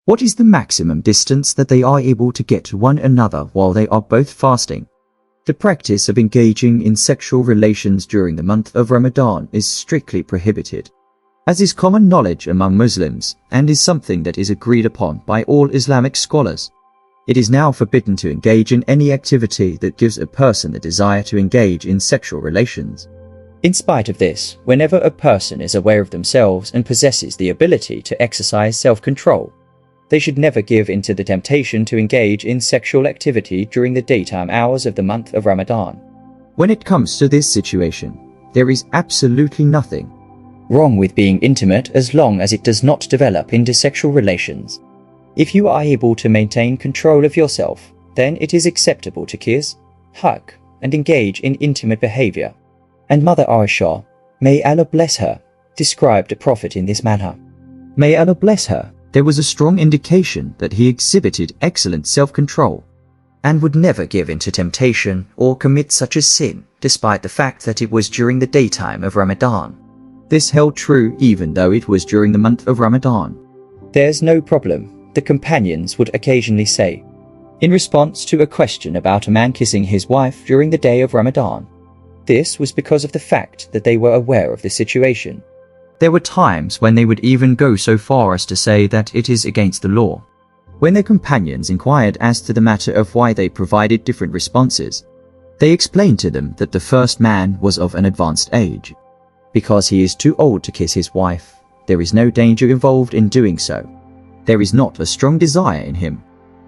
What is the maximum distance that they are able to get to one another while they are both fasting? The practice of engaging in sexual relations during the month of Ramadan is strictly prohibited, as is common knowledge among Muslims and is something that is agreed upon by all Islamic scholars. It is now forbidden to engage in any activity that gives a person the desire to engage in sexual relations. In spite of this, whenever a person is aware of themselves and possesses the ability to exercise self-control, they should never give in to the temptation to engage in sexual activity during the daytime hours of the month of Ramadan. When it comes to this situation, there is absolutely nothing wrong with being intimate as long as it does not develop into sexual relations. If you are able to maintain control of yourself, then it is acceptable to kiss, hug, and engage in intimate behavior. And Mother Aisha, may Allah bless her, described the Prophet in this manner. May Allah bless her. There was a strong indication that he exhibited excellent self-control and would never give in to temptation or commit such a sin, despite the fact that it was during the daytime of Ramadan. This held true even though it was during the month of Ramadan. There's no problem, the companions would occasionally say, in response to a question about a man kissing his wife during the day of Ramadan. This was because of the fact that they were aware of the situation. There were times when they would even go so far as to say that it is against the law. When their companions inquired as to the matter of why they provided different responses, they explained to them that the first man was of an advanced age. Because he is too old to kiss his wife, there is no danger involved in doing so. There is not a strong desire in him.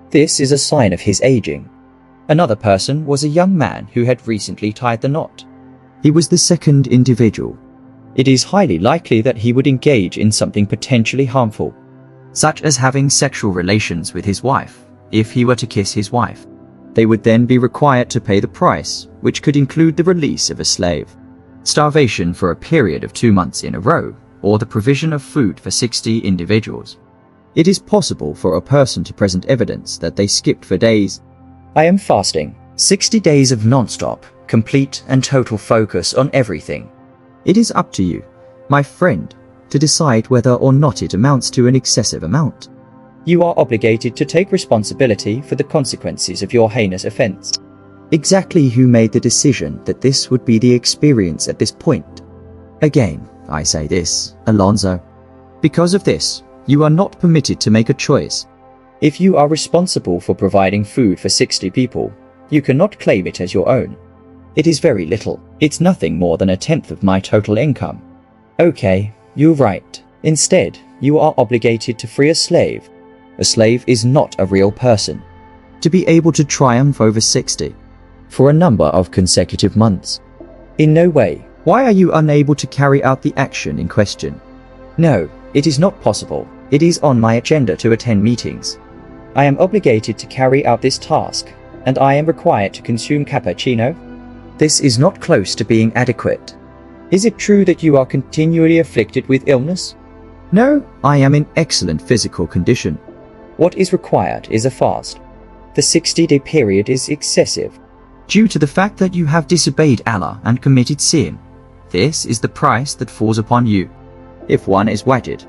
This is a sign of his aging. Another person was a young man who had recently tied the knot. He was the second individual. It is highly likely that he would engage in something potentially harmful, such as having sexual relations with his wife. If he were to kiss his wife, they would then be required to pay the price, which could include the release of a slave, starvation for a period of 2 months in a row, or the provision of food for 60 individuals. It is possible for a person to present evidence that they skipped for days. I am fasting, 60 days of non-stop, complete and total focus on everything. It is up to you, my friend, to decide whether or not it amounts to an excessive amount. You are obligated to take responsibility for the consequences of your heinous offense. Exactly who made the decision that this would be the experience at this point? Again, I say this, Alonso. Because of this, you are not permitted to make a choice. If you are responsible for providing food for 60 people, you cannot claim it as your own. It is very little. It's nothing more than 1/10 of my total income. Okay, you're right. Instead, you are obligated to free a slave. A slave is not a real person. To be able to triumph over 60 for a number of consecutive months. In no way. Why are you unable to carry out the action in question? No, it is not possible. It is on my agenda to attend meetings. I am obligated to carry out this task, and I am required to consume cappuccino. This is not close to being adequate. Is it true that you are continually afflicted with illness? No, I am in excellent physical condition. What is required is a fast. The 60-day period is excessive, due to the fact that you have disobeyed Allah and committed sin. This is the price that falls upon you. If one is wajid,